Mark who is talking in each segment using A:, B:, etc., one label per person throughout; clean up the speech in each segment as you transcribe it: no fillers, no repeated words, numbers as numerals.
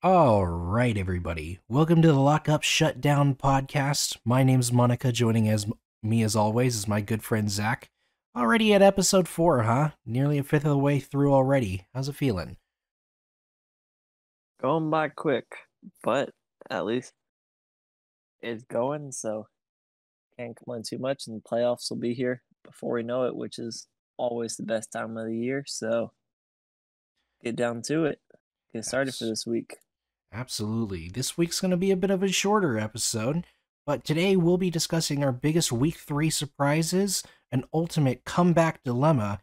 A: All right, everybody. Welcome to the Lock Up Shutdown podcast. My name's Monica. Joining as me as always is my good friend Zach. Already at episode 4, huh? Nearly a fifth of the way through already. How's it feeling?
B: Going by quick, but at least it's going, so can't complain too much. And the playoffs will be here before we know it, which is always the best time of the year. So get down to it. Get started for
A: Abs-
B: this week.
A: Absolutely. This week's going to be a bit of a shorter episode, but today we'll be discussing our biggest week 3 surprises, an ultimate comeback dilemma,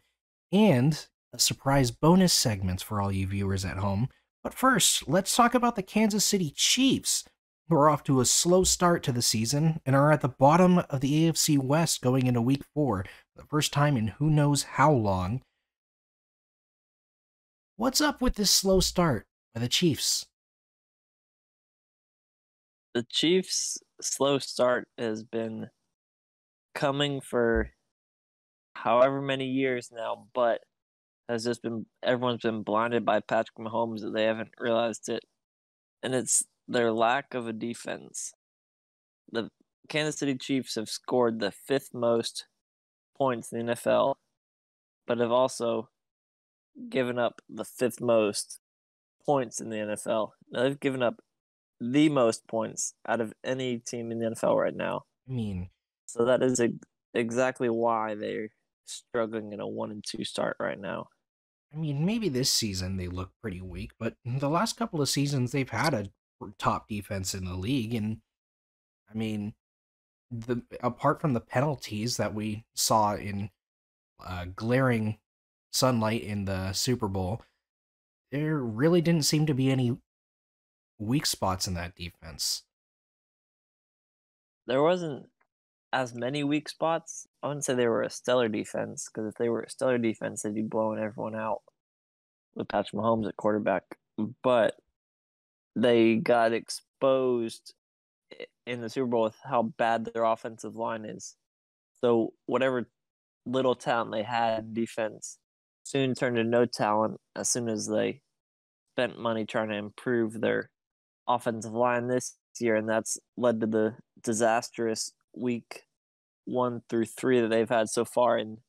A: and a surprise bonus segments for all you viewers at home. But first, let's talk about the Kansas City Chiefs, who are off to a slow start to the season and are at the bottom of the AFC West going into week 4 for the first time in who knows how long. What's up with this slow start by the Chiefs?
B: The Chiefs' slow start has been coming for however many years now, but has just been everyone's been blinded by Patrick Mahomes that they haven't realized it. And it's their lack of a defense. The Kansas City Chiefs have scored the fifth most points in the NFL, but have also given up the fifth most points in the NFL. Now, they've given up the most points out of any team in the NFL right now.
A: I mean,
B: So that is exactly why they're struggling in a 1-2 start right now.
A: maybe this season they look pretty weak, but the last couple of seasons they've had a top defense in the league, and I mean, the apart from the penalties that we saw in glaring sunlight in the Super Bowl, there really didn't seem to be any weak spots in that defense.
B: There wasn't as many weak spots. I wouldn't say they were a stellar defense, because if they were a stellar defense, they'd be blowing everyone out with Patrick Mahomes at quarterback. But they got exposed in the Super Bowl with how bad their offensive line is. So whatever little talent they had in defense soon turned to no talent as soon as they spent money trying to improve their offensive line this year, and that's led to the disastrous week 1 through 3 that they've had so far. And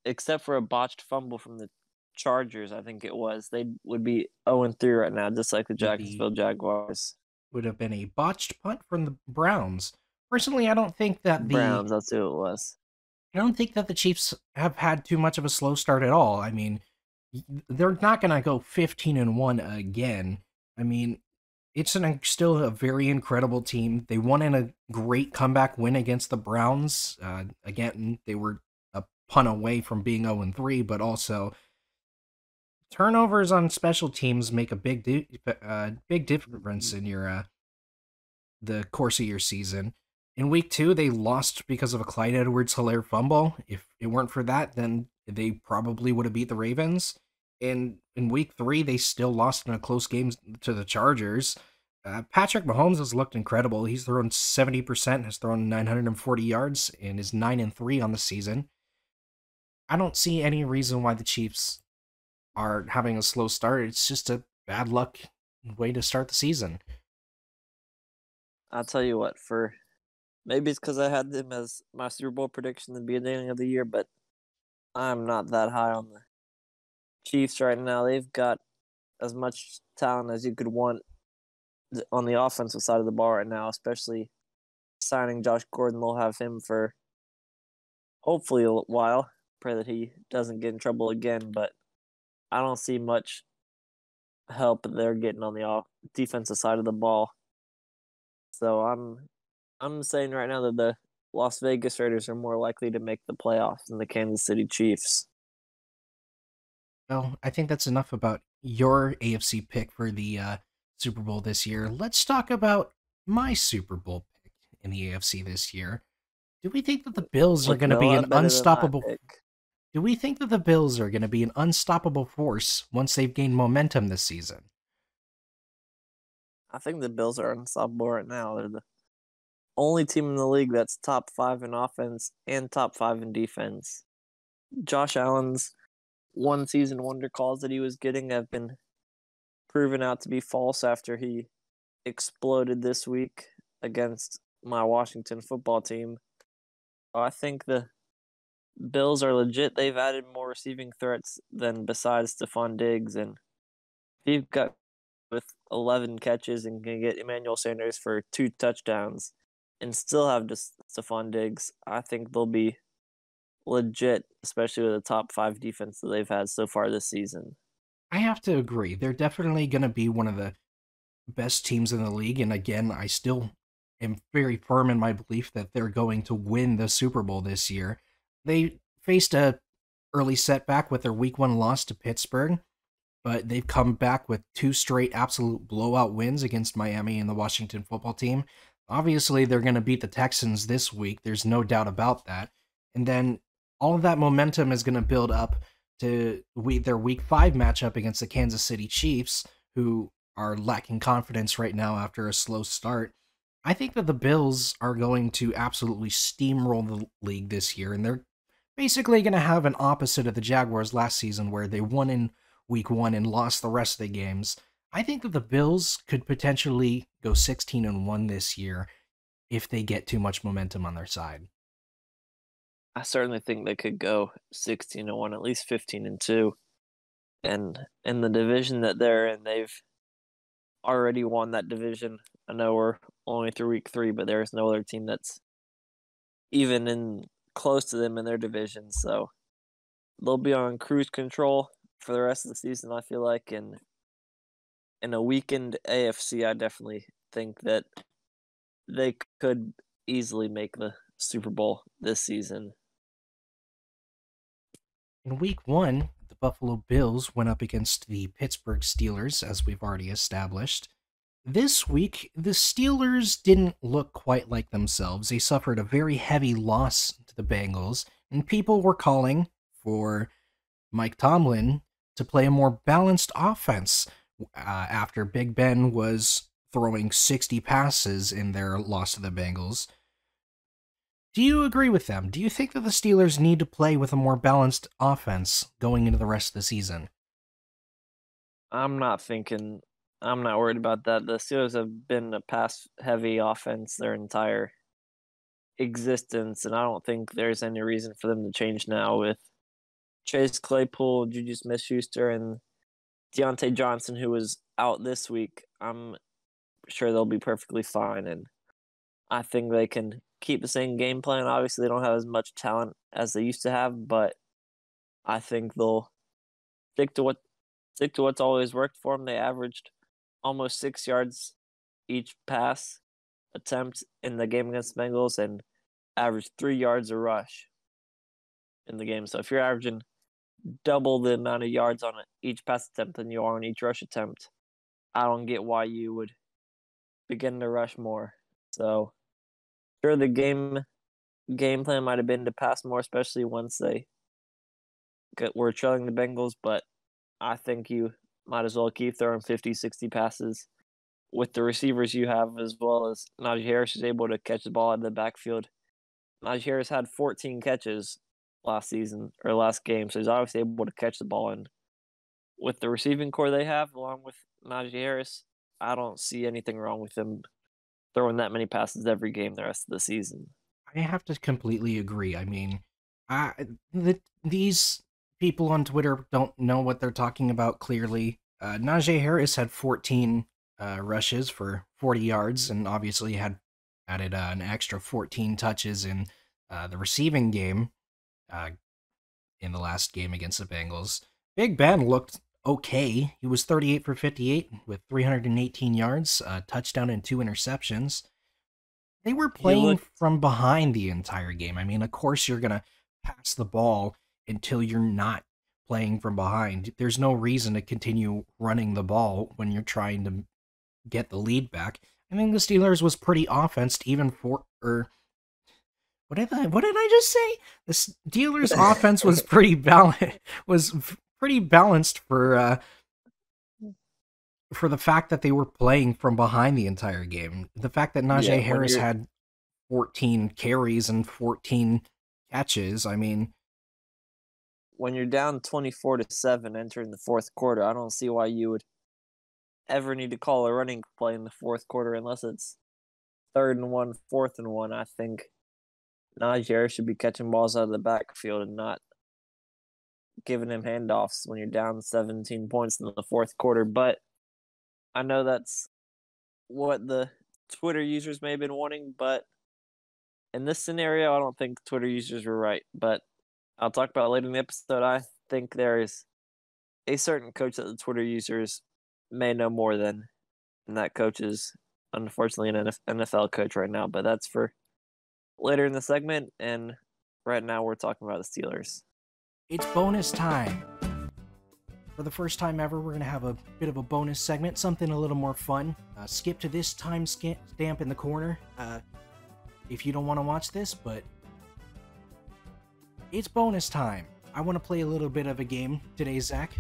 B: except for a botched fumble from the Chargers, I think it was, they would be 0-3 right now, just like the
A: Would be
B: Jacksonville Jaguars.
A: would have been a botched punt from the Browns. Personally,
B: Browns, that's who it was.
A: I don't think that the Chiefs have had too much of a slow start at all. I mean, they're not going to go 15-1 again. I mean, still a very incredible team. They won in a great comeback win against the Browns. Again, they were a punt away from being 0-3, but also turnovers on special teams make a big difference in your the course of your season. In week 2, they lost because of a Clyde Edwards-Helaire fumble. If it weren't for that, then they probably would have beat the Ravens. And in week 3, they still lost in a close game to the Chargers. Patrick Mahomes has looked incredible. He's thrown 70%, has thrown 940 yards, and is 9-3 on the season. I don't see any reason why the Chiefs are having a slow start. It's just a bad luck way to start the season.
B: I'll tell you what, for maybe it's because I had them as my Super Bowl prediction at the beginning of the year, but I'm not that high on the Chiefs right now. They've got as much talent as you could want on the offensive side of the ball right now, especially signing Josh Gordon. They'll have him for hopefully a while. Pray that he doesn't get in trouble again, but I don't see much help they're getting on the defensive side of the ball. So I'm saying right now that the Las Vegas Raiders are more likely to make the playoffs than the Kansas City Chiefs.
A: Well, I think that's enough about your AFC pick for the Super Bowl this year. Let's talk about my Super Bowl pick in the AFC this year. Do we think that the Bills are going
B: Looking
A: to
B: a
A: be an
B: lot better than my
A: unstoppable?
B: pick.
A: Do we think that the Bills are going to be an unstoppable force once they've gained momentum this season?
B: I think the Bills are unstoppable right now. They're the only team in the league that's top 5 in offense and top 5 in defense. Josh Allen's one season wonder calls that he was getting have been proven out to be false after he exploded this week against my Washington football team. I think the Bills are legit. They've added more receiving threats than besides Stephon Diggs, and if you've got with 11 catches and can get Emmanuel Sanders for 2 touchdowns and still have just Stephon Diggs, I think they'll be legit, especially with the top 5 defense that they've had so far this season.
A: I have to agree. They're definitely going to be one of the best teams in the league. And again, I still am very firm in my belief that they're going to win the Super Bowl this year. They faced a early setback with their week 1 loss to Pittsburgh, but they've come back with 2 straight absolute blowout wins against Miami and the Washington football team. Obviously, they're going to beat the Texans this week. There's no doubt about that. And then all of that momentum is going to build up to their week 5 matchup against the Kansas City Chiefs, who are lacking confidence right now after a slow start. I think that the Bills are going to absolutely steamroll the league this year, and they're basically going to have an opposite of the Jaguars last season, where they won in week 1 and lost the rest of the games. I think that the Bills could potentially go 16-1 this year if they get too much momentum on their side.
B: I certainly think they could go 16-1, at least 15-2. And in the division that they're in, they've already won that division. I know we're only through week 3, but there's no other team that's even in close to them in their division. So they'll be on cruise control for the rest of the season, I feel like. And in a weakened AFC, I definitely think that they could easily make the Super Bowl this season.
A: In week 1, the Buffalo Bills went up against the Pittsburgh Steelers, as we've already established. This week, the Steelers didn't look quite like themselves. They suffered a very heavy loss to the Bengals, and people were calling for Mike Tomlin to play a more balanced offense after Big Ben was throwing 60 passes in their loss to the Bengals. Do you agree with them? Do you think that the Steelers need to play with a more balanced offense going into the rest of the season?
B: I'm not thinking. I'm not worried about that. The Steelers have been a pass heavy offense their entire existence, and I don't think there's any reason for them to change now with Chase Claypool, Juju Smith Schuster, and Deontay Johnson, who was out this week. I'm sure they'll be perfectly fine, and I think they can keep the same game plan. Obviously, they don't have as much talent as they used to have, but I think they'll stick to what's always worked for them. They averaged almost 6 yards each pass attempt in the game against the Bengals and averaged 3 yards a rush in the game. So if you're averaging double the amount of yards on each pass attempt than you are on each rush attempt, I don't get why you would begin to rush more. So sure, the game plan might have been to pass more, especially once they were trailing the Bengals, but I think you might as well keep throwing 50, 60 passes with the receivers you have, as well as Najee Harris is able to catch the ball out of the backfield. Najee Harris had 14 catches last season or last game, so he's obviously able to catch the ball. And with the receiving core they have, along with Najee Harris, I don't see anything wrong with them throwing that many passes every game the rest of the season.
A: I have to completely agree. I mean, these people on Twitter don't know what they're talking about clearly. Najee Harris had 14 rushes for 40 yards and obviously had added an extra 14 touches in the receiving game uh, in the last game against the Bengals. Big Ben looked okay. He was 38 for 58 with 318 yards, a touchdown and 2 interceptions. They were
B: He
A: playing
B: looked
A: from behind the entire game. I mean, of course you're going to pass the ball until you're not playing from behind. There's no reason to continue running the ball when you're trying to get the lead back. I think the Steelers was pretty offensed even for what did I just say? The Steelers offense was pretty pretty balanced for the fact that they were playing from behind the entire game. The fact that
B: yeah,
A: Najee Harris had 14 carries and 14 catches, I mean,
B: when you're down 24-7 entering the fourth quarter, I don't see why you would ever need to call a running play in the fourth quarter unless it's 3rd and 1, 4th and 1. I think Najee Harris should be catching balls out of the backfield and not giving him handoffs when you're down 17 points in the fourth quarter. But I know that's what the Twitter users may have been wanting, but in this scenario, I don't think Twitter users were right. But I'll talk about it later in the episode. I think there is a certain coach that the Twitter users may know more than, and that coach is unfortunately an NFL coach right now. But that's for later in the segment, and right now we're talking about the Steelers.
A: It's bonus time. For the first time ever, we're going to have a bit of a bonus segment, something a little more fun. Skip to this time stamp in the corner if you don't want to watch this, but it's bonus time. I want to play a little bit of a game today, Zach.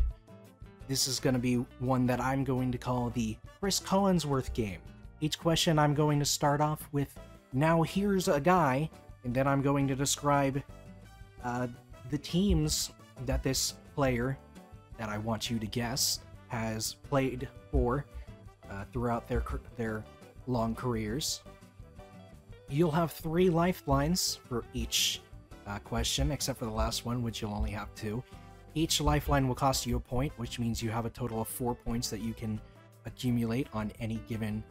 A: This is going to be one that I'm going to call the Chris Collinsworth game. Each question I'm going to start off with, now here's a guy, and then I'm going to describe the teams that this player that I want you to guess has played for throughout their long careers. You'll have 3 lifelines for each question, except for the last one, which you'll only have 2. Each lifeline will cost you a point, which means you have a total of 4 points that you can accumulate on any given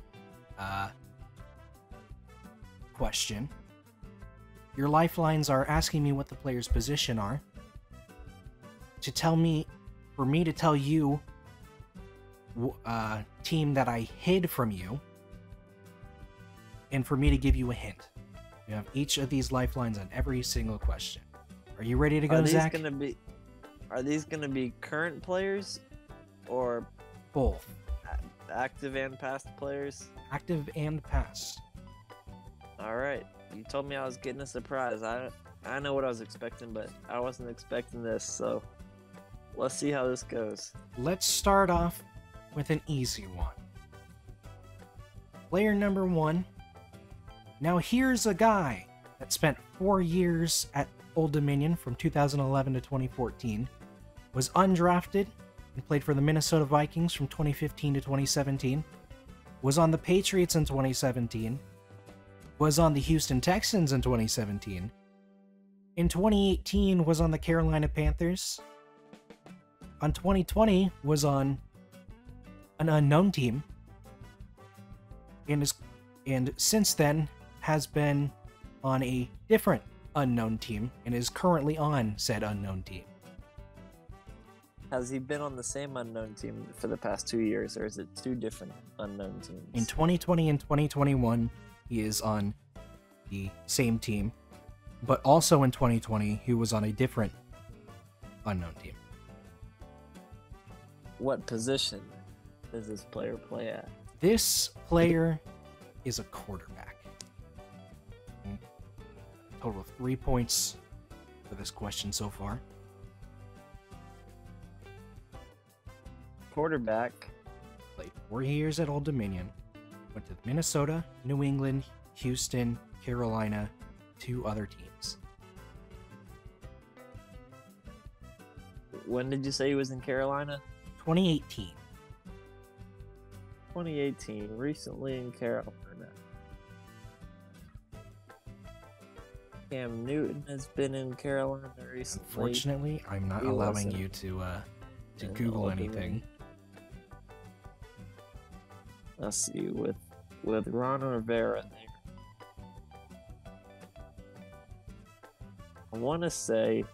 A: question. Your lifelines are asking me what the player's position are, for me to tell you team that I hid from you, and for me to give you a hint. You have each of these lifelines on every single question. Are you ready to go, Zach?
B: Are these gonna be current players or
A: both?
B: Active and past players?
A: Active and past.
B: All right. You told me I was getting a surprise. I know what I was expecting, but I wasn't expecting this, so let's see how this goes.
A: Let's start off with an easy one. Player number 1. Now here's a guy that spent 4 years at Old Dominion from 2011 to 2014, was undrafted and played for the Minnesota Vikings from 2015 to 2017, was on the Patriots in 2017, was on the Houston Texans in 2017, in 2018 was on the Carolina Panthers, on 2020 was on an unknown team, and since then has been on a different unknown team and is currently on said unknown team.
B: Has he been on the same unknown team for the past 2 years, or is it 2 different unknown teams?
A: In 2020 and 2021, he is on the same team, but also in 2020, he was on a different unknown team.
B: What position does this player play at?
A: This player is a quarterback. Total of 3 points for this question so far.
B: Quarterback.
A: Played 4 years at Old Dominion. Went to Minnesota, New England, Houston, Carolina, 2 other teams.
B: When did you say he was in Carolina?
A: 2018.
B: 2018. Recently in Carolina. Cam Newton has been in Carolina recently.
A: Unfortunately, I'm not allowing you to Google anything.
B: Let's see, with Ron Rivera there. I want to say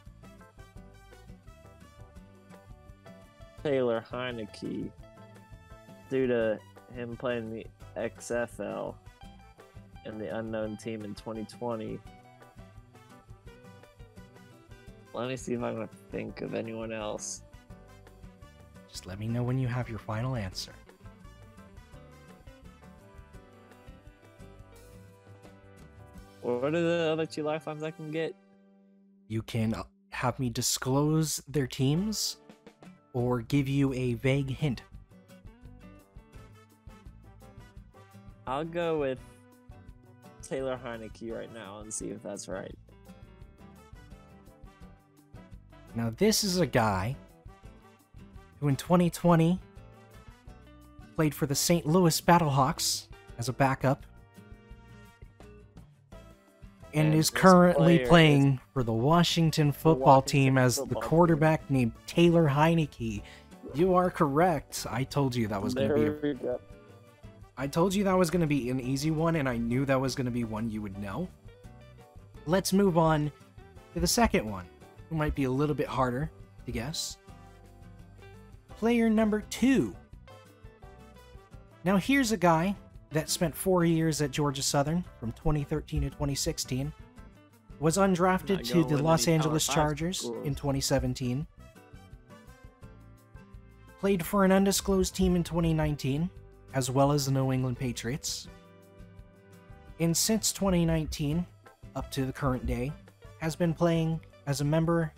B: Taylor Heineke, due to him playing the XFL and the unknown team in 2020. Let me see if I can think of anyone else.
A: Just let me know when you have your final answer.
B: What are the other 2 lifelines I can get?
A: You can have me disclose their teams or give you a vague hint.
B: I'll go with Taylor Heineke right now and see if that's right.
A: Now, this is a guy who in 2020 Played for the St. Louis Battlehawks as a backup. And is
B: this
A: currently
B: player
A: playing for the Washington football team
B: Washington
A: as the
B: football
A: quarterback named Taylor Heineke. You are correct. I told you that was going to be
B: There we go.
A: I told you that was going to be an easy one, and I knew that was going to be one you would know. Let's move on to the second one, who might be a little bit harder to guess. Player number 2. Now here's a guy that spent 4 years at Georgia Southern from 2013 to 2016, was undrafted to the Los Angeles Chargers in 2017, played for an undisclosed team in 2019, as well as the New England Patriots, and since 2019, up to the current day, has been playing as a member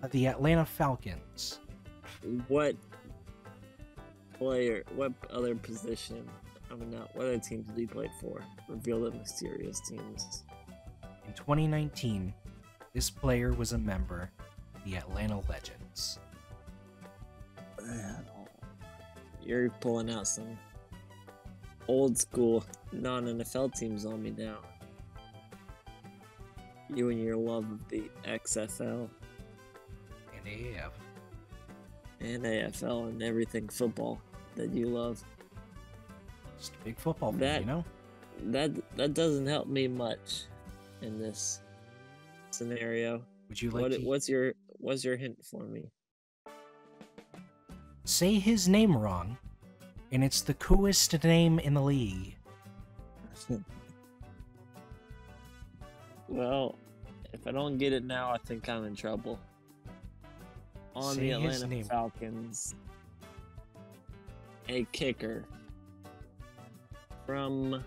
A: of the Atlanta Falcons.
B: What player, what other position, what other teams did he play for? Reveal the mysterious teams.
A: In 2019, this player was a member of the Atlanta Legends.
B: You're pulling out some old school non-NFL teams on me now. You and your love of the XFL
A: And AAF.
B: and AFL and everything football that you love.
A: Just a big football fan, you know?
B: That doesn't help me much in this scenario.
A: Would you like to
B: What's your hint for me?
A: say his name wrong, and it's the coolest name in the league?
B: Well, if I don't get it now, I think I'm in trouble. On
A: Say
B: the
A: his
B: Atlanta
A: name.
B: Falcons, a kicker from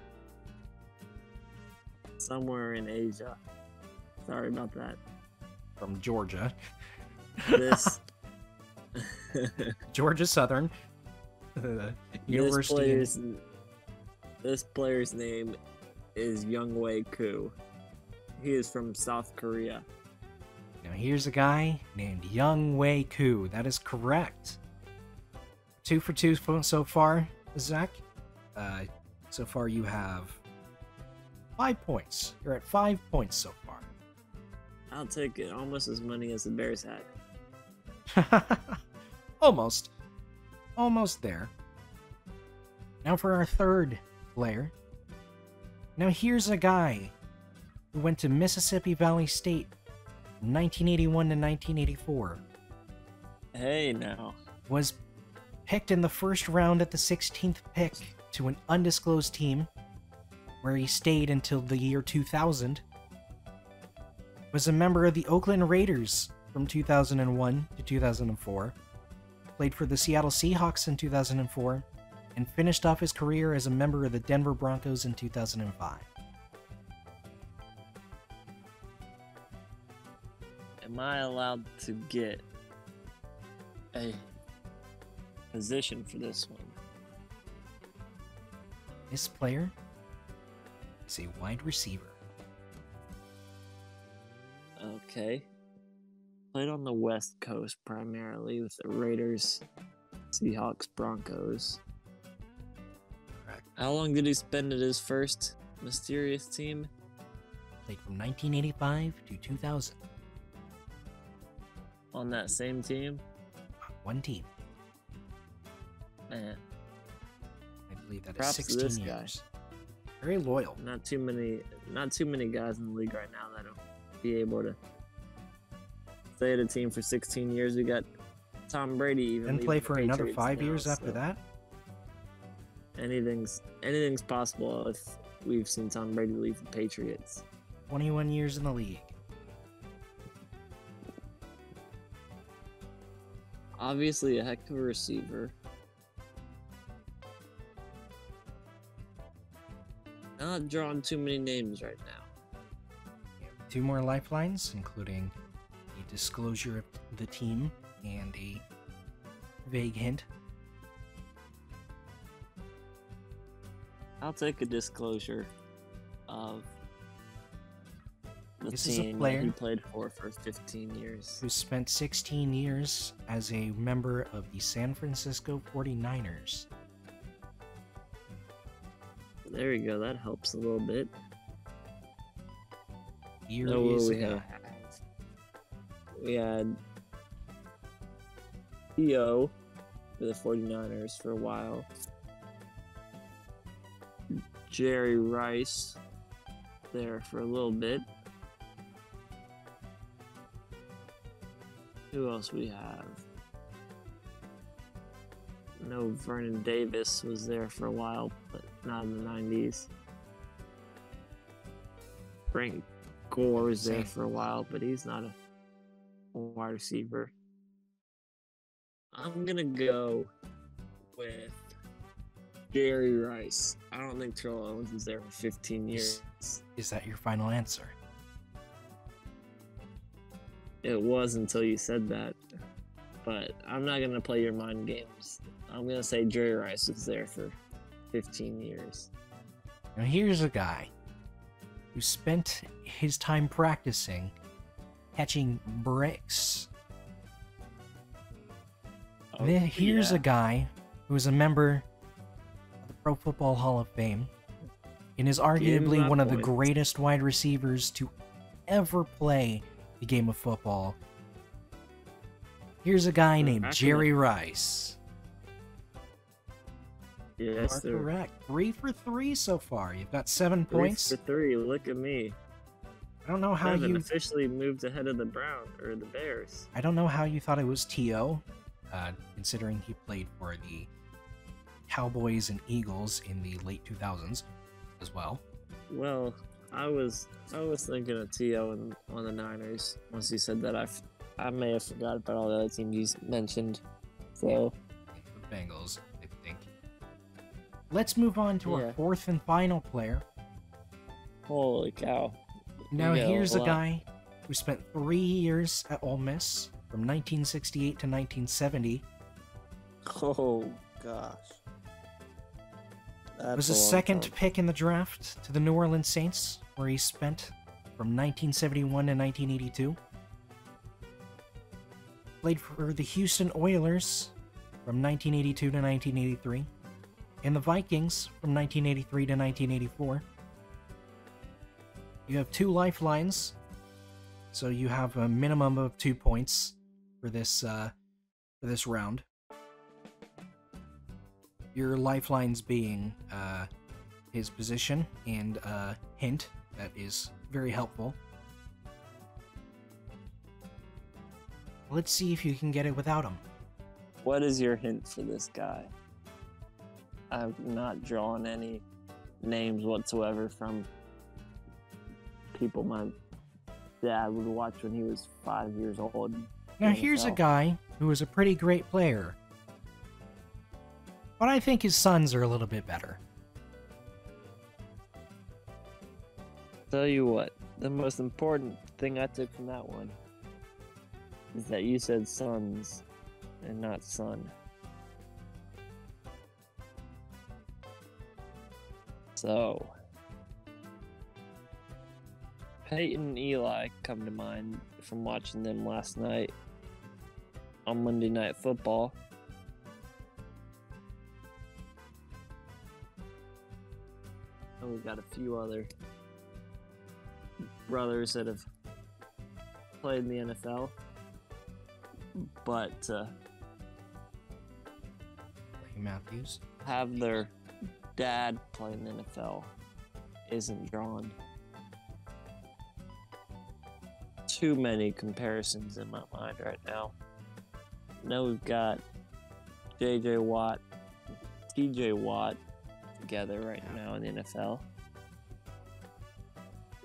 B: somewhere in Asia. Sorry about that.
A: From Georgia.
B: This
A: Georgia Southern. University.
B: this player's name is Younghoe Koo. He is from South Korea.
A: Now here's a guy named Younghoe Koo. That is correct. 2 for 2 so far, Zach. So far you have 5 points. You're at 5 points so far.
B: I'll take it. Almost as many as the Bears had.
A: Almost. Almost there. Now for our third player. Now here's a guy who went to Mississippi Valley State from 1981 to 1984.
B: Hey now.
A: Was picked in the first round at the 16th pick to an undisclosed team, where he stayed until the year 2000. Was a member of the Oakland Raiders from 2001 to 2004. Played for the Seattle Seahawks in 2004, and finished off his career as a member of the Denver Broncos in 2005.
B: Am I allowed to get a position for this one?
A: This player is a wide receiver.
B: Okay. Played on the West Coast primarily with the Raiders, Seahawks, Broncos.
A: Correct.
B: How long did he spend at his first mysterious team?
A: Played from 1985 to 2000.
B: On that same team?
A: On one team.
B: Man,
A: I believe that is
B: props to
A: 16
B: this guy.
A: years. Very loyal.
B: not too many guys in the league right now that'll be able to stay at a team for 16 years. We got Tom Brady even
A: And play
B: leaving the
A: for another
B: Patriots
A: 5
B: now,
A: years after
B: so
A: that.
B: Anything's possible if we've seen Tom Brady leave the Patriots.
A: 21 years in the league.
B: Obviously a heck of a receiver. Not drawing too many names right now.
A: We have 2 more lifelines, including a disclosure of the team and a vague hint.
B: I'll take a disclosure of the
A: This is a
B: team that
A: player
B: he played for 15 years.
A: who spent 16 years as a member of the San Francisco 49ers.
B: There we go. That helps a little bit.
A: Here
B: No, what
A: is
B: we
A: a
B: have?
A: guy.
B: We had T.O. for the 49ers for a while. Jerry Rice there for a little bit. Who else we have? No, Vernon Davis was there for a while, but not in the 90s. Frank Gore was there
A: Same.
B: for a while, but he's not a wide receiver. I'm gonna go with Jerry Rice. I don't think Terrell Owens was there for 15 years.
A: Is that your final answer?
B: It was until you said that. But I'm not gonna play your mind games. I'm gonna say Jerry Rice was there for 15 years.
A: Now here's a guy who spent his time practicing catching bricks.
B: Oh,
A: Here's
B: yeah.
A: a guy who is a member of the Pro Football Hall of Fame and is arguably
B: my
A: one of the
B: points.
A: greatest wide receivers to ever play the game of football. Here's a guy named Jerry Rice.
B: Yes,
A: You are
B: sir.
A: correct. 3 for 3 so far. You've got 7 points.
B: 3 for 3. Look at me.
A: I don't know how
B: Seven
A: you
B: officially moved ahead of the Bears.
A: I don't know how you thought it was T.O., considering he played for the Cowboys and Eagles in the late 2000s as well.
B: Well, I was thinking of T.O. on the Niners. Once you said that, I may have forgot about all the other teams you mentioned. So
A: The Bengals, I think. Let's move on to our fourth and final player.
B: holy cow!
A: Now
B: You got
A: here's a
B: lot.
A: guy who spent 3 years at Ole Miss from 1968 to 1970.
B: Oh gosh,
A: Was the second pick in the draft to the New Orleans Saints, where he spent from 1971 to 1982. Played for the Houston Oilers from 1982 to 1983, and the Vikings from 1983 to 1984. You have 2 lifelines, so you have a minimum of 2 points for this round. Your lifelines being his position and a hint that is very helpful. Let's see if you can get it without him.
B: What is your hint for this guy? I've not drawn any names whatsoever from people my dad would watch when he was 5 years old.
A: Now here's a guy who is a pretty great player, but I think his sons are a little bit better.
B: Tell you what, the most important thing I took from that one is that you said sons and not son. So, Peyton and Eli come to mind from watching them last night on Monday Night Football. And we've got a few other brothers that have played in the NFL, but
A: Matthews.
B: have their dad play in the NFL isn't drawn. Too many comparisons in my mind right now. Now we've got J.J. Watt, T.J. Watt together right now in the NFL.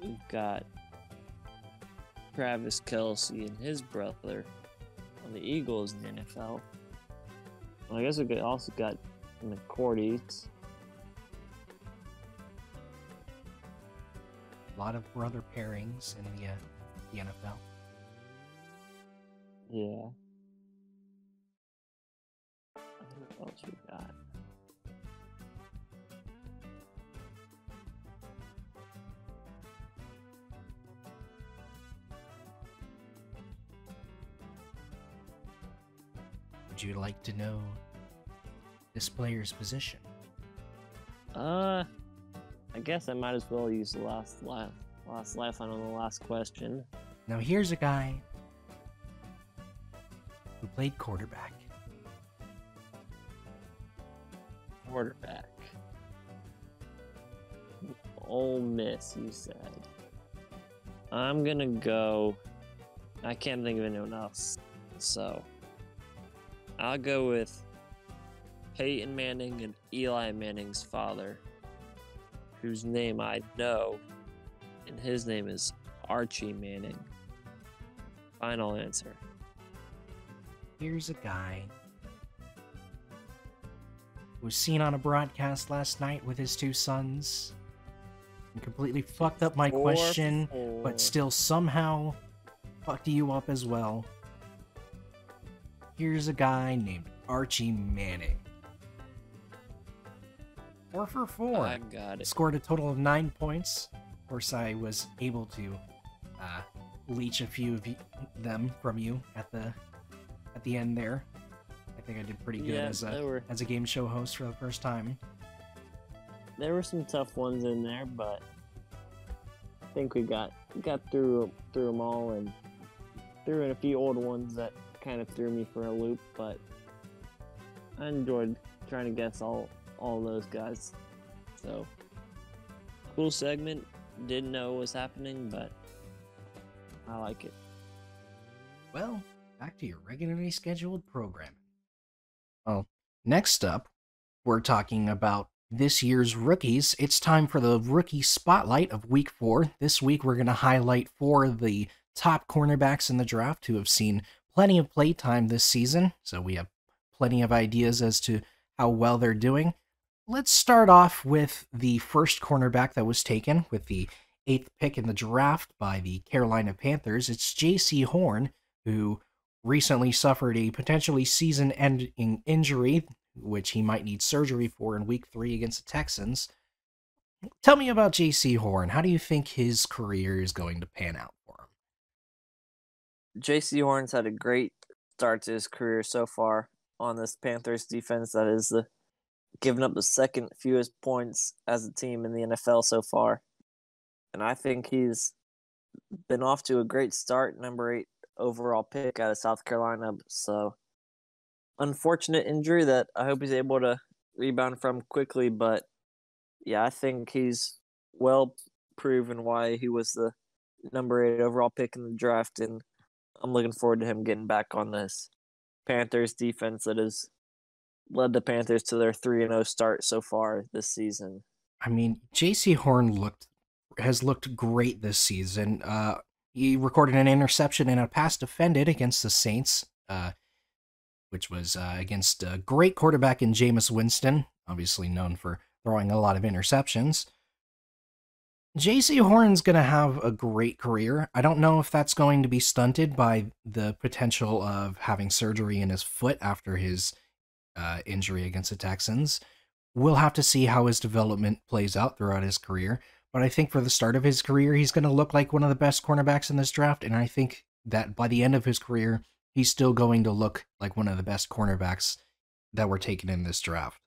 B: We've got Travis Kelce and his brother on the Eagles in the NFL. Well, I guess we also got McCourties.
A: A lot of brother pairings in the NFL.
B: Yeah. What else we got?
A: Would you like to know this player's position?
B: I guess I might as well use the last lifeline on the last question.
A: Now here's a guy who played quarterback.
B: Quarterback. Ole Miss, you said. I'm gonna go. I can't think of anyone else, so I'll go with Peyton Manning and Eli Manning's father, whose name I know, and his name is Archie Manning. Final answer.
A: Here's a guy who was seen on a broadcast last night with his two sons and completely fucked up my question, but still somehow fucked you up as well. Here's a guy named Archie Manning. 4 for 4.
B: I got it.
A: Scored a total of 9 points. Of course, I was able to leech a few of them from you at the end there. I think I did pretty good as a game show host for the first time.
B: There were some tough ones in there, but I think we got through them all and threw in a few old ones that kind of threw me for a loop, but I enjoyed trying to guess all those guys. So, cool segment. Didn't know what was happening, but I like it.
A: Well, back to your regularly scheduled programming. Well, next up, we're talking about this year's rookies. It's time for the rookie spotlight of Week 4. This week, we're going to highlight 4 of the top cornerbacks in the draft who have seen plenty of play time this season, so we have plenty of ideas as to how well they're doing. Let's start off with the first cornerback that was taken with the 8th pick in the draft by the Carolina Panthers. It's J.C. Horn, who recently suffered a potentially season-ending injury, which he might need surgery for in Week 3 against the Texans. Tell me about J.C. Horn. How do you think his career is going to pan out for him?
B: J.C. Horn's had a great start to his career so far on this Panthers defense that is given up the second fewest points as a team in the NFL so far. And I think he's been off to a great start, number 8 overall pick out of South Carolina. So, unfortunate injury that I hope he's able to rebound from quickly. But, yeah, I think he's well proven why he was the number 8 overall pick in the draft. And I'm looking forward to him getting back on this Panthers defense that has led the Panthers to their 3-0 start so far this season.
A: I mean, J.C. Horn has looked great this season. He recorded an interception and a pass defended against the Saints, which was against a great quarterback in Jameis Winston, obviously known for throwing a lot of interceptions. J.C. Horn's going to have a great career. I don't know if that's going to be stunted by the potential of having surgery in his foot after his injury against the Texans. We'll have to see how his development plays out throughout his career. But I think for the start of his career, he's going to look like one of the best cornerbacks in this draft. And I think that by the end of his career, he's still going to look like one of the best cornerbacks that were taken in this draft.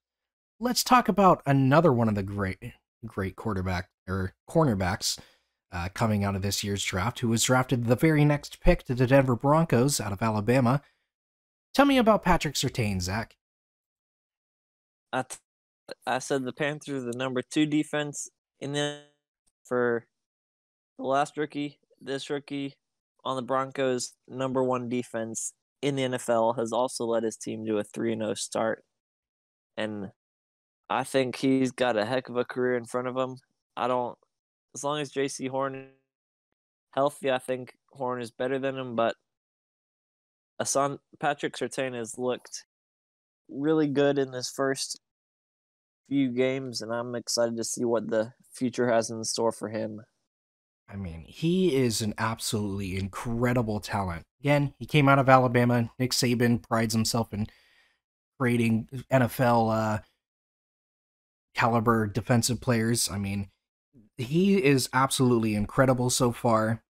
A: Let's talk about another one of the great cornerbacks coming out of this year's draft, who was drafted the very next pick to the Denver Broncos out of Alabama. Tell me about Patrick Surtain, Zach.
B: I said the Panthers are the number 2 defense in for the last rookie. This rookie on the Broncos, number 1 defense in the NFL, has also led his team to a 3-0 start. And I think he's got a heck of a career in front of him. As long as J.C. Horn is healthy, I think Horn is better than him, but Patrick Surtain has looked really good in his first few games, and I'm excited to see what the future has in store for him.
A: I mean, he is an absolutely incredible talent. Again, he came out of Alabama. Nick Saban prides himself in creating NFL caliber defensive players. I mean, he is absolutely incredible so far.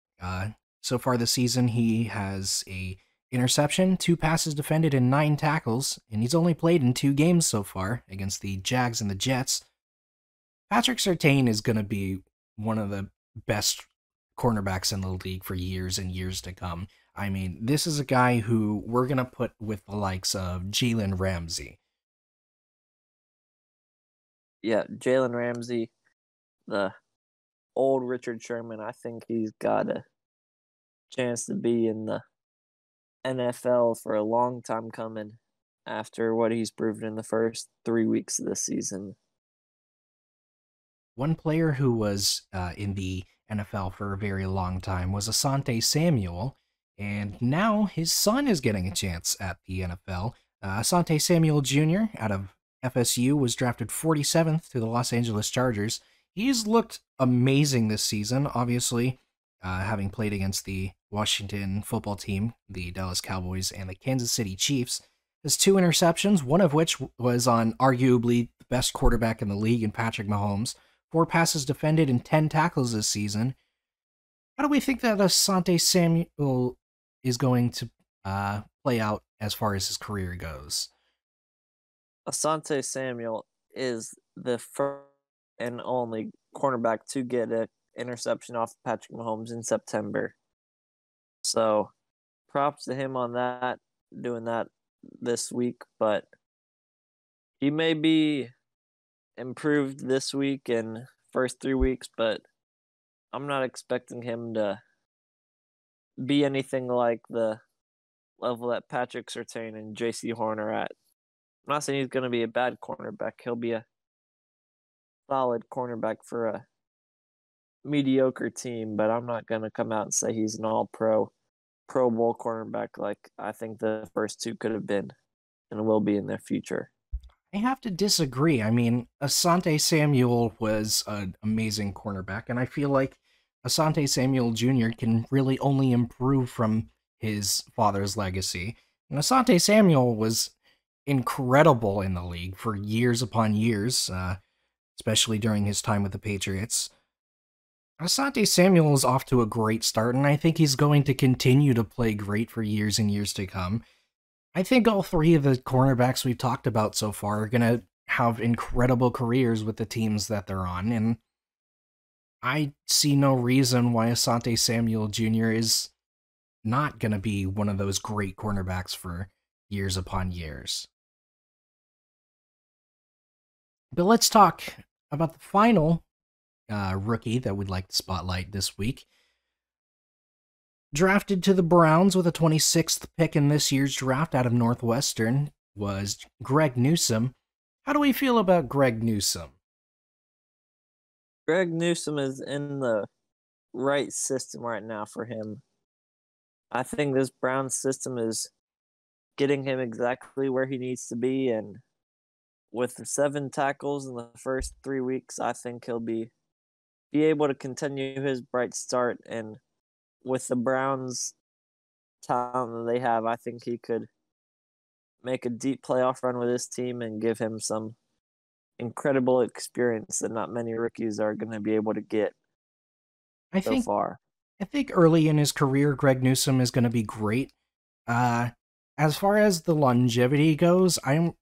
A: So far this season, he has a interception, 2 passes defended, and 9 tackles, and he's only played in 2 games so far against the Jags and the Jets. Patrick Surtain is going to be one of the best cornerbacks in the league for years and years to come. I mean, this is a guy who we're going to put with the likes of Jalen Ramsey.
B: Yeah, Jalen Ramsey, the old Richard Sherman. I think he's got a chance to be in the NFL for a long time coming after what he's proven in the first 3 weeks of the season.
A: One player who was in the NFL for a very long time was Asante Samuel, and now his son is getting a chance at the NFL. Asante Samuel Jr. out of FSU was drafted 47th to the Los Angeles Chargers. He's looked amazing this season, obviously, having played against the Washington football team, the Dallas Cowboys, and the Kansas City Chiefs. Has 2 interceptions, one of which was on arguably the best quarterback in the league in Patrick Mahomes. 4 passes defended and 10 tackles this season. How do we think that Asante Samuel is going to play out as far as his career goes?
B: Asante Samuel is the first and only cornerback to get an interception off Patrick Mahomes in September. So props to him on that, doing that this week, but he may be improved this week and first 3 weeks, but I'm not expecting him to be anything like the level that Patrick Surtain and J.C. Horn are at. I'm not saying he's going to be a bad cornerback. He'll be a solid cornerback for a mediocre team, but I'm not going to come out and say he's an all-pro, Pro Bowl cornerback like I think the first two could have been and will be in their future.
A: I have to disagree. I mean, Asante Samuel was an amazing cornerback, and I feel like Asante Samuel Jr. can really only improve from his father's legacy. And Asante Samuel was incredible in the league for years upon years, especially during his time with the Patriots. Asante Samuel is off to a great start, and I think he's going to continue to play great for years and years to come. I think all three of the cornerbacks we've talked about so far are going to have incredible careers with the teams that they're on, and I see no reason why Asante Samuel Jr. is not going to be one of those great cornerbacks for years upon years. But let's talk about the final rookie that we'd like to spotlight this week. Drafted to the Browns with a 26th pick in this year's draft out of Northwestern was Greg Newsome. How do we feel about Greg Newsome?
B: Greg Newsome is in the right system right now for him. I think this Browns system is getting him exactly where he needs to be, and with the 7 tackles in the first 3 weeks, I think he'll be able to continue his bright start. And with the Browns' talent that they have, I think he could make a deep playoff run with his team and give him some incredible experience that not many rookies are going to be able to get so far.
A: I think early in his career, Greg Newsome is going to be great. As far as the longevity goes, I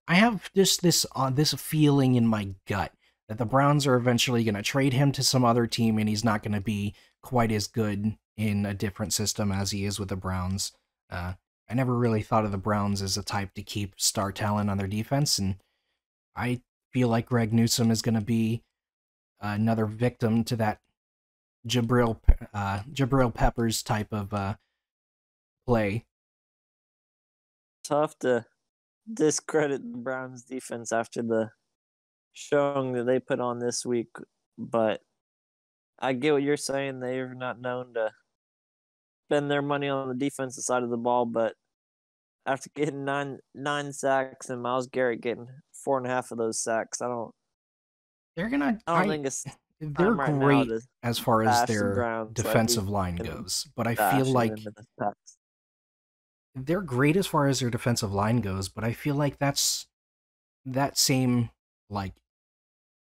A: have just this feeling in my gut that the Browns are eventually going to trade him to some other team, and he's not going to be quite as good in a different system as he is with the Browns. I never really thought of the Browns as a type to keep star talent on their defense, and I feel like Greg Newsome is going to be another victim to that Jabril Peppers type of play.
B: Tough to discredit the Browns defense after the showing that they put on this week, but I get what you're saying. They're not known to spend their money on the defensive side of the ball, but after getting nine sacks and Myles Garrett getting 4.5 of those sacks, I don't think it's
A: they're
B: right
A: great
B: now
A: as far as their
B: Browns,
A: defensive line goes, but I feel like they're great as far as their defensive line goes, but I feel like that same like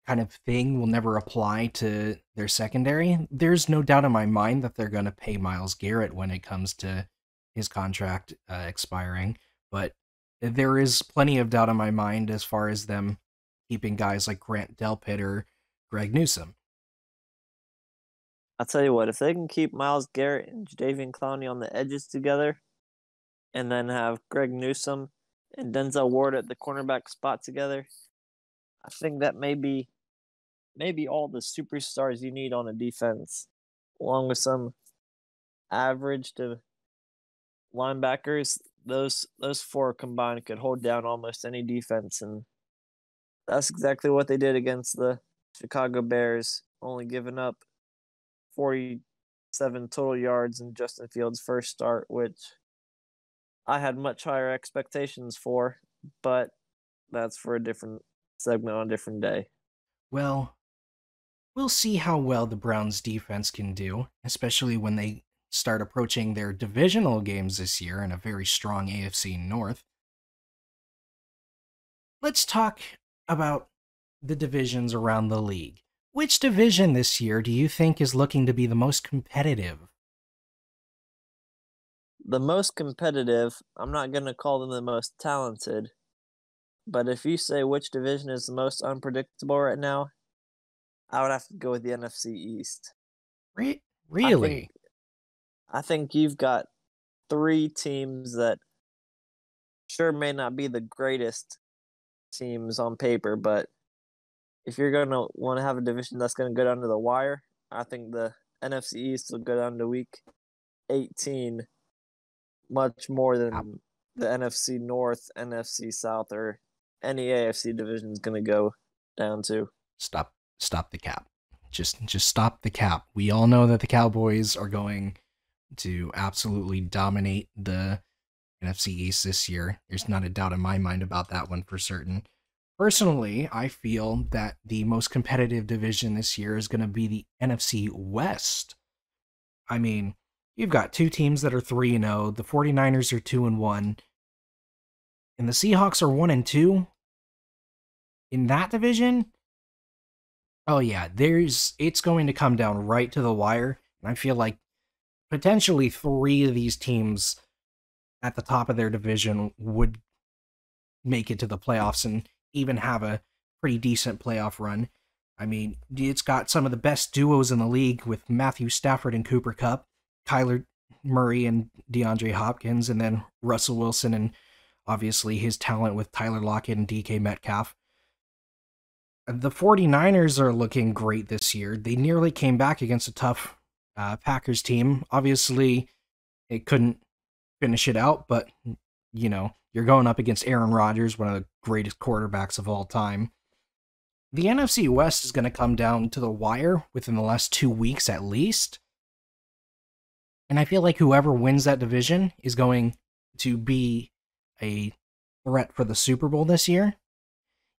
A: kind of thing will never apply to their secondary. There's no doubt in my mind that they're going to pay Myles Garrett when it comes to his contract expiring, but there is plenty of doubt in my mind as far as them keeping guys like Grant Delpit or Greg Newsome.
B: I'll tell you what, if they can keep Myles Garrett and Jadeveon Clowney on the edges together, and then have Greg Newsome and Denzel Ward at the cornerback spot together, I think that may be maybe all the superstars you need on a defense, along with some average to linebackers. Those four combined could hold down almost any defense, and that's exactly what they did against the Chicago Bears, only giving up 47 total yards in Justin Fields' first start, which I had much higher expectations for, but that's for a different segment on a different day.
A: Well, we'll see how well the Browns defense can do, especially when they start approaching their divisional games this year in a very strong AFC North. Let's talk about the divisions around the league. Which division this year do you think is looking to be the most competitive?
B: The most competitive, I'm not going to call them the most talented, but if you say which division is the most unpredictable right now, I would have to go with the NFC East. I think
A: Really?
B: I think you've got three teams that sure may not be the greatest teams on paper, but if you're going to want to have a division that's going to go down to the wire, I think the NFC East will go down to week 18 much more than the NFC North, NFC South, or any AFC division is going to go down to.
A: Stop the cap. Just stop the cap. We all know that the Cowboys are going to absolutely dominate the NFC East this year. There's not a doubt in my mind about that one for certain. Personally, I feel that the most competitive division this year is going to be the NFC West. I mean, you've got two teams that are 3-0, the 49ers are 2-1, and the Seahawks are 1-2 in that division. Oh yeah, it's going to come down right to the wire, and I feel like potentially three of these teams at the top of their division would make it to the playoffs and even have a pretty decent playoff run. I mean, it's got some of the best duos in the league with Matthew Stafford and Cooper Kupp, Kyler Murray and DeAndre Hopkins, and then Russell Wilson and obviously his talent with Tyler Lockett and DK Metcalf. The 49ers are looking great this year. They nearly came back against a tough Packers team. Obviously, it couldn't finish it out, but you're going up against Aaron Rodgers, one of the greatest quarterbacks of all time. The NFC West is going to come down to the wire within the last 2 weeks at least. And I feel like whoever wins that division is going to be a threat for the Super Bowl this year.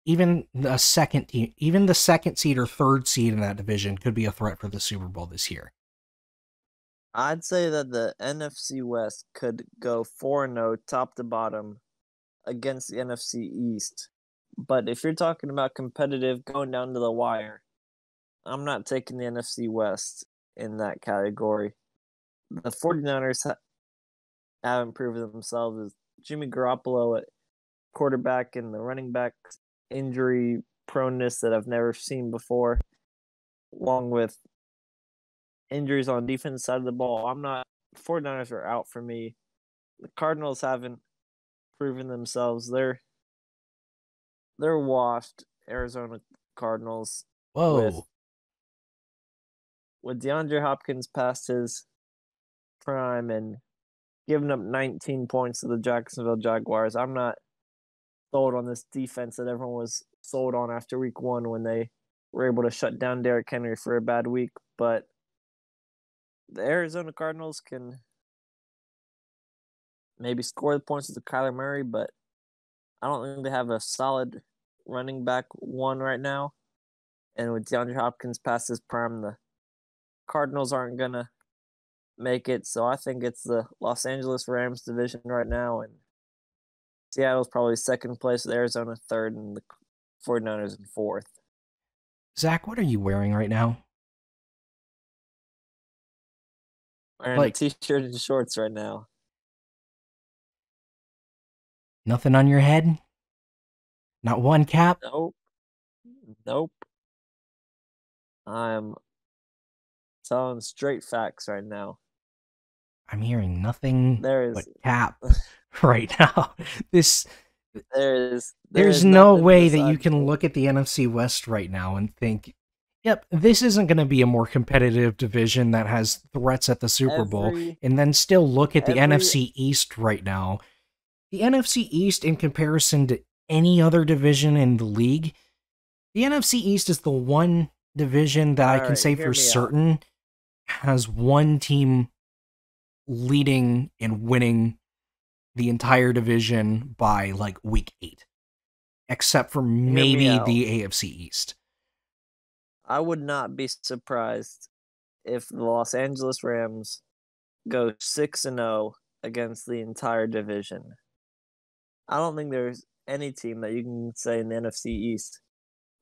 A: Even the second seed or third seed in that division could be a threat for the Super Bowl this year.
B: I'd say that the NFC West could go 4-0 top to bottom against the NFC East. But if you're talking about competitive going down to the wire, I'm not taking the NFC West in that category. The 49ers haven't proven themselves as Jimmy Garoppolo at quarterback and the running back injury proneness that I've never seen before, along with injuries on defense side of the ball. 49ers are out for me. The Cardinals haven't proven themselves. They're washed. Arizona Cardinals with
A: Whoa.
B: DeAndre Hopkins past his prime and giving up 19 points to the Jacksonville Jaguars. I'm not sold on this defense that everyone was sold on after week 1 when they were able to shut down Derrick Henry for a bad week. But the Arizona Cardinals can maybe score the points with Kyler Murray, but I don't think they have a solid running back one right now. And with DeAndre Hopkins past his prime, the Cardinals aren't going to make it. So I think it's the Los Angeles Rams division right now. And Seattle's probably second place with Arizona third and the 49ers in fourth.
A: Zach, what are you wearing right now?
B: Wearing a
A: Like,
B: t-shirt and shorts right now.
A: nothing on your head? Not one cap?
B: Nope. Nope. I'm telling straight facts right now.
A: I'm hearing nothing
B: There
A: but
B: is
A: cap right now. This
B: there
A: There's
B: is
A: no
B: nothing
A: way that you
B: besides
A: can look at the NFC West right now and think, yep, this isn't going to be a more competitive division that has threats at the Super Bowl,
B: every
A: and then still look at the
B: every
A: NFC East right now. The NFC East, in comparison to any other division in the league, the NFC East is the one division that I
B: all
A: can
B: right,
A: say
B: hear
A: for
B: me out.
A: certain has one team leading and winning the entire division by like week 8, except for
B: Hear me
A: maybe
B: out.
A: the AFC East.
B: I would not be surprised if the Los Angeles Rams go 6-0 against the entire division. I don't think there's any team that you can say in the NFC East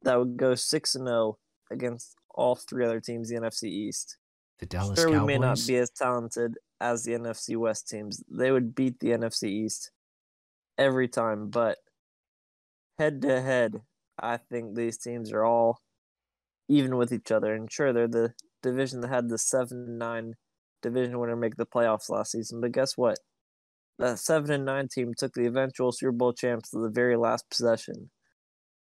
B: that would go 6-0 against all three other teams in the NFC East.
A: The Dallas
B: Sure, we may not
A: Cowboys.
B: be as talented as the NFC West teams. They would beat the NFC East every time, but head to head, I think these teams are all even with each other. And sure, they're the division that had the 7-9 division winner make the playoffs last season. But guess what? That 7-9 team took the eventual Super Bowl champs to the very last possession.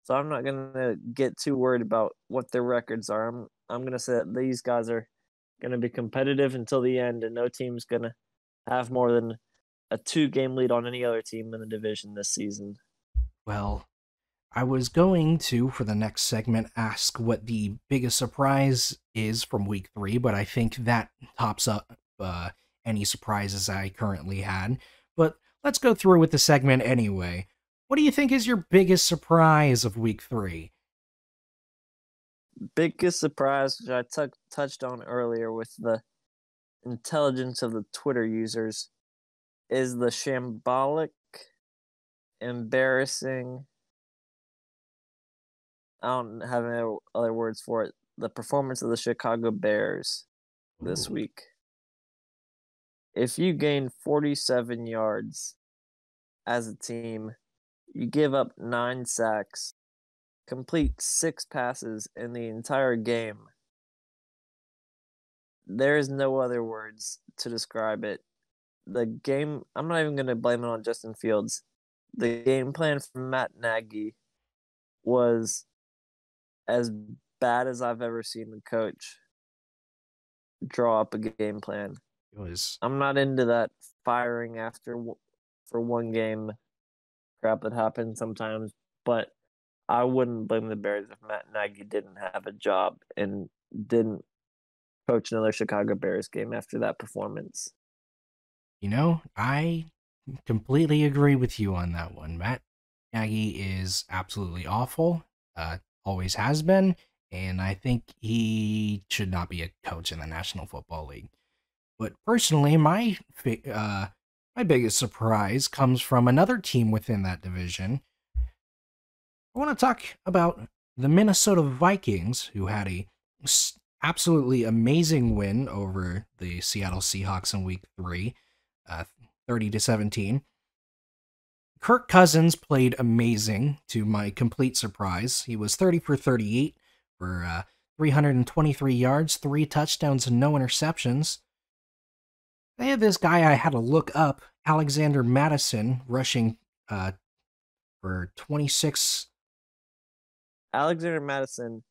B: So I'm not gonna get too worried about what their records are. I'm gonna say that these guys are gonna be competitive until the end, and no team's gonna have more than a 2-game lead on any other team in the division this season.
A: Well, I was going to, for the next segment, ask what the biggest surprise is from week 3, but I think that tops up any surprises I currently had. But let's go through with the segment anyway. What do you think is your biggest surprise of week 3?
B: Biggest surprise, which I touched on earlier with the intelligence of the Twitter users, is the shambolic, embarrassing, I don't have any other words for it, the performance of the Chicago Bears this
A: Ooh.
B: week. If you gain 47 yards as a team, you give up 9 sacks, complete 6 passes in the entire game. There is no other words to describe it. The game, I'm not even going to blame it on Justin Fields. The game plan from Matt Nagy was as bad as I've ever seen the coach draw up a game plan.
A: It was
B: I'm not into that firing after for one game crap that happens sometimes, but I wouldn't blame the Bears if Matt Nagy didn't have a job and didn't coach another Chicago Bears game after that performance.
A: I completely agree with you on that one. Matt Nagy is absolutely awful, always has been, and I think he should not be a coach in the National Football League. But personally, my biggest surprise comes from another team within that division. I want to talk about the Minnesota Vikings, who had a absolutely amazing win over the Seattle Seahawks in Week 3, 30-17. Kirk Cousins played amazing, to my complete surprise. He was 30 for 38 for 323 yards, 3 touchdowns, and no interceptions. They had this guy I had to look up, Alexander Madison, rushing for 26.
B: Alexander Madison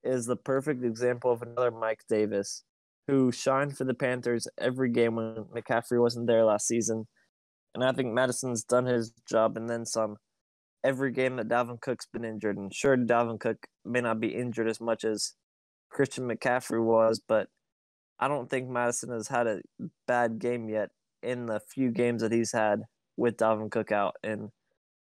B: is the perfect example of another Mike Davis who shined for the Panthers every game when McCaffrey wasn't there last season. And I think Madison's done his job and then some every game that Dalvin Cook's been injured. And sure, Dalvin Cook may not be injured as much as Christian McCaffrey was, but I don't think Madison has had a bad game yet in the few games that he's had with Dalvin Cook out. And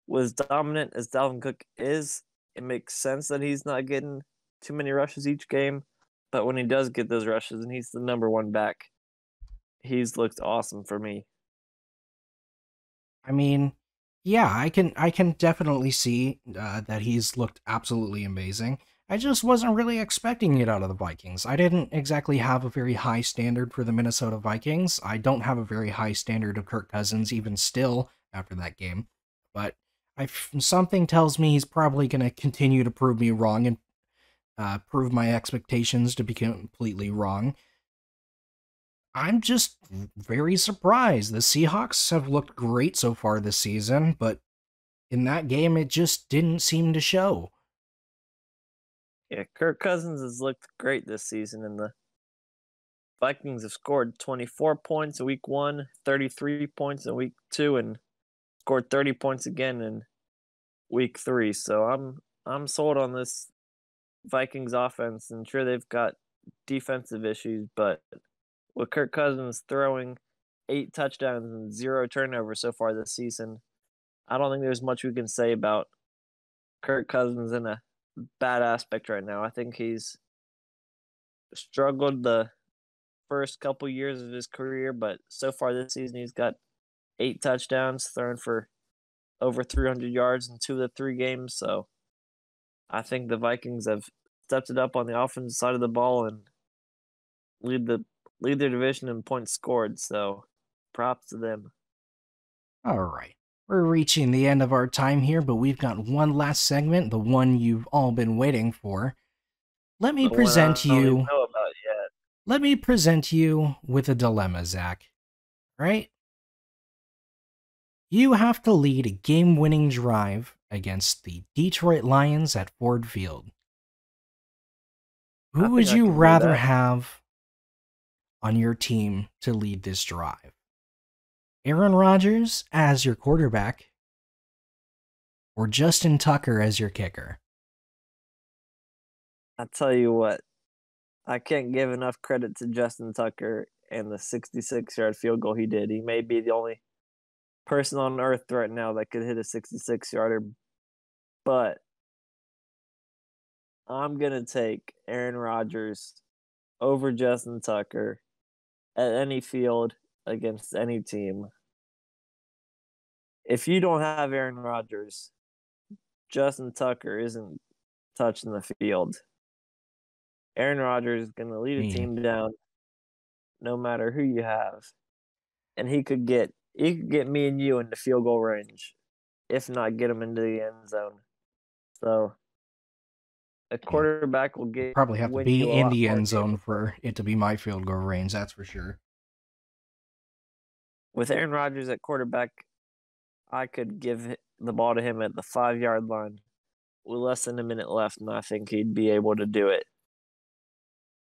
B: was dominant as Dalvin Cook is, it makes sense that he's not getting too many rushes each game. But when he does get those rushes and he's the number one back, he's looked awesome for me.
A: I mean, yeah, I can definitely see that he's looked absolutely amazing. I just wasn't really expecting it out of the Vikings. I didn't exactly have a very high standard for the Minnesota Vikings. I don't have a very high standard of Kirk Cousins even still after that game. But Something tells me he's probably going to continue to prove me wrong and prove my expectations to be completely wrong. I'm just very surprised. The Seahawks have looked great so far this season, but in that game, it just didn't seem to show.
B: Yeah, Kirk Cousins has looked great this season, and the Vikings have scored 24 points in week 1, 33 points in week 2, and scored 30 points again in week 3. So I'm sold on this Vikings offense, and sure they've got defensive issues, but with Kirk Cousins throwing 8 touchdowns and 0 turnovers so far this season, I don't think there's much we can say about Kirk Cousins in a bad aspect right now. I think he's struggled the first couple years of his career, but so far this season he's got 8 touchdowns, thrown for over 300 yards in 2 of the 3 games. So I think the Vikings have stepped it up on the offensive side of the ball and lead the lead their division in points scored. So props to them.
A: All right. We're reaching the end of our time here, but we've got one last segment, the one you've all been waiting for. Let me
B: The one
A: present
B: I don't even
A: you
B: know about yet.
A: let me present you with a dilemma, Zach. Right? You have to lead a game-winning drive against the Detroit Lions at Ford Field.
B: I
A: Who
B: think
A: would
B: I
A: you
B: can do
A: rather
B: that.
A: have on your team to lead this drive? Aaron Rodgers as your quarterback or Justin Tucker as your kicker?
B: I tell you what, I can't give enough credit to Justin Tucker and the 66-yard field goal he did. He may be the only person on earth right now that could hit a 66-yarder, but I'm going to take Aaron Rodgers over Justin Tucker at any field against any team. If you don't have Aaron Rodgers, Justin Tucker isn't touching the field. Aaron Rodgers is going to lead
A: I
B: a
A: mean,
B: team down no matter who you have. And he could get me and you into field goal range, if not get him into the end zone. So a
A: I mean,
B: quarterback will get
A: probably have to
B: win
A: be
B: you a
A: in
B: lot
A: the
B: more
A: end zone
B: games. So
A: for it to be my field goal range, that's for sure.
B: with Aaron Rodgers at quarterback, I could give the ball to him at the 5 yard line with less than a minute left, and I think he'd be able to do it.
A: I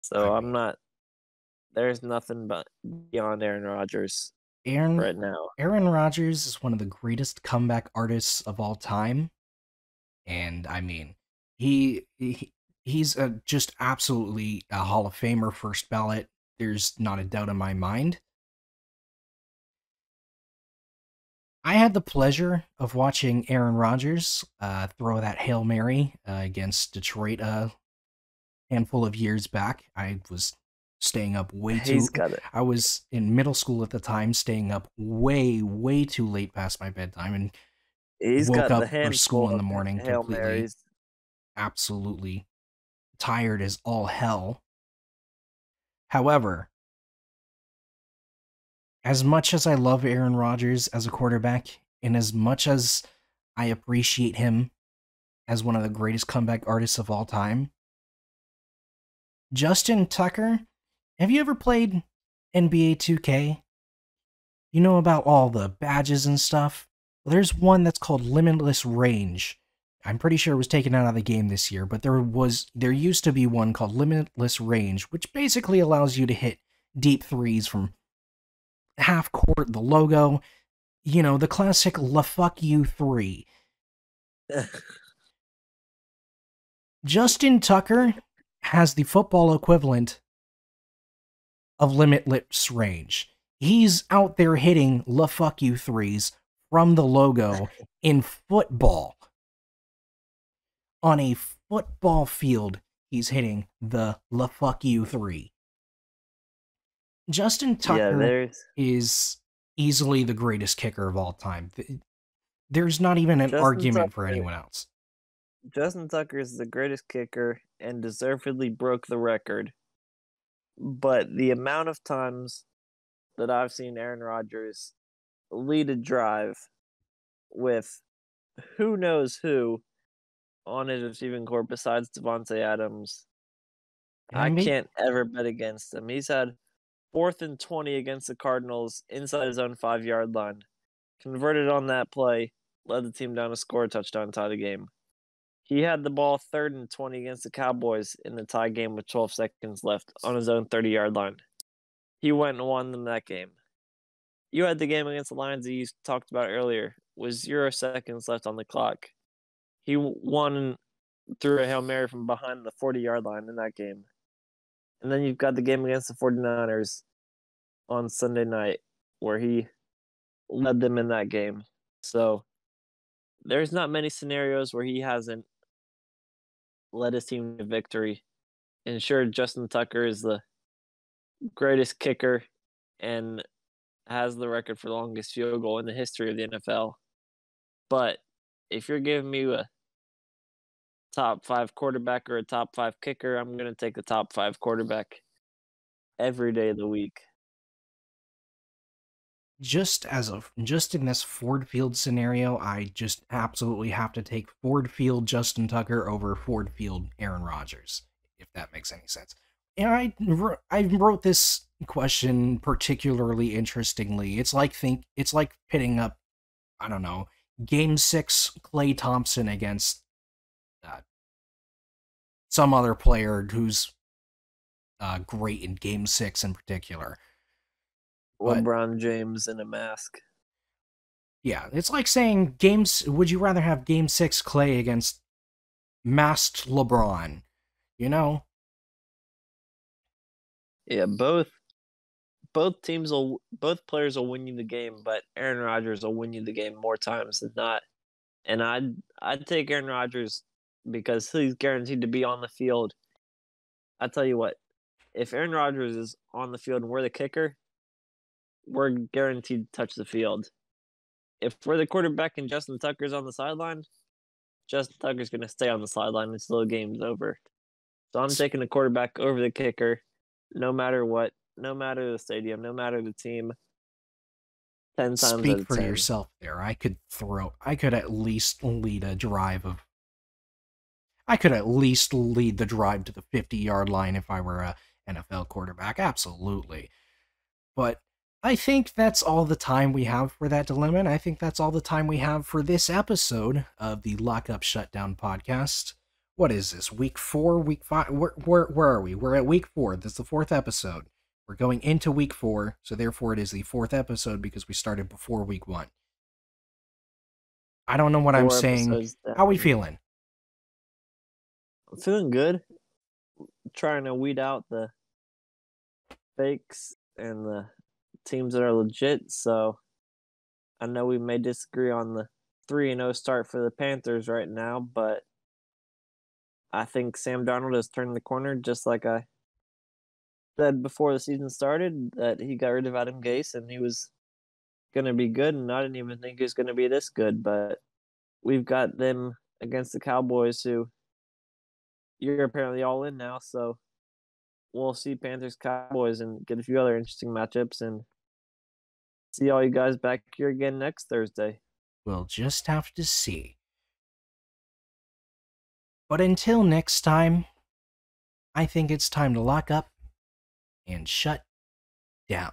B: So I'm
A: mean,
B: not. There's nothing but beyond Aaron Rodgers
A: Aaron
B: right now.
A: Aaron Rodgers is one of the greatest comeback artists of all time, and I mean, he's just absolutely a Hall of Famer, first ballot. There's not a doubt in my mind. I had the pleasure of watching Aaron Rodgers throw that Hail Mary against Detroit a handful of years back. I was staying up way
B: He's
A: too.
B: got it.
A: I was in middle school at the time, staying up way too late past my bedtime, and
B: He's
A: woke
B: got the
A: up for
B: handful
A: school in the
B: of
A: morning
B: Hail
A: completely,
B: Marys.
A: absolutely tired as all hell. However, as much as I love Aaron Rodgers as a quarterback, and as much as I appreciate him as one of the greatest comeback artists of all time, Justin Tucker, have you ever played NBA 2K? You know about all the badges and stuff? Well, there's one that's called Limitless Range. I'm pretty sure it was taken out of the game this year, but there used to be one called Limitless Range, which basically allows you to hit deep threes from half court, the logo, the classic "la fuck you" three. Justin Tucker has the football equivalent of Limitless Range. He's out there hitting "la fuck you" threes from the logo in football. On a football field, he's hitting the "la fuck you" three. Justin
B: Yeah,
A: Tucker
B: there's
A: is easily the greatest kicker of all time. There's not even an
B: Justin
A: argument for
B: Tucker.
A: anyone else.
B: Justin Tucker is the greatest kicker and deservedly broke the record. But the amount of times that I've seen Aaron Rodgers lead a drive with who knows who on his receiving corps besides Devontae Adams. I
A: And maybe
B: can't ever bet against him. He's had 4th and 20 against the Cardinals inside his own 5-yard line. Converted on that play, led the team down to score a touchdown, tie the game. He had the ball 3rd and 20 against the Cowboys in the tie game with 12 seconds left on his own 30-yard line. He went and won them that game. You had the game against the Lions that you talked about earlier, with 0 seconds left on the clock. He won through a Hail Mary from behind the 40-yard line in that game. And then you've got the game against the 49ers on Sunday night where he led them in that game. So there's not many scenarios where he hasn't led his team to victory. And sure, Justin Tucker is the greatest kicker and has the record for the longest field goal in the history of the NFL. But if you're giving me a top 5 quarterback or a top 5 kicker, I'm going to take the top 5 quarterback every day of the week.
A: just in this Ford Field scenario, I just absolutely have to take Ford Field Justin Tucker over Ford Field Aaron Rodgers, if that makes any sense. And I wrote this question particularly interestingly. It's like pitting up, I don't know, Game 6 Klay Thompson against some other player who's great in Game 6 in particular. But
B: LeBron James in a mask.
A: yeah, it's like saying would you rather have Game 6 Klay against masked LeBron? You know?
B: Yeah, both players will win you the game, but Aaron Rodgers will win you the game more times than not. And I'd take Aaron Rodgers because he's guaranteed to be on the field. I tell you what, if Aaron Rodgers is on the field and we're the kicker, we're guaranteed to touch the field. If we're the quarterback and Justin Tucker's on the sideline, Justin Tucker's going to stay on the sideline until the game's over. So I'm taking the quarterback over the kicker, no matter what, no matter the stadium, no matter the team. 10 times out
A: Speak
B: of
A: for
B: 10.
A: yourself there. I could at least lead the drive to the 50-yard line if I were a NFL quarterback. Absolutely. But I think that's all the time we have for that dilemma, and I think that's all the time we have for this episode of the Lockup Shutdown podcast. What is this, week 4, week 5? Where are we? We're at week 4. This is the 4th episode. We're going into week 4, so therefore it is the 4th episode because we started before week 1. I don't know what I'm
B: 4 episodes
A: saying.
B: down.
A: How are we feeling?
B: I'm feeling good. Trying to weed out the fakes and the teams that are legit. So I know we may disagree on the 3-0 start for the Panthers right now, but I think Sam Darnold has turned the corner, just like I said before the season started, that he got rid of Adam Gase and he was going to be good, and I didn't even think he was going to be this good, but we've got them against the Cowboys, who you're apparently all in now, so we'll see Panthers Cowboys and get a few other interesting matchups and see all you guys back here again next Thursday.
A: We'll just have to see. But until next time, I think it's time to lock up and shut down.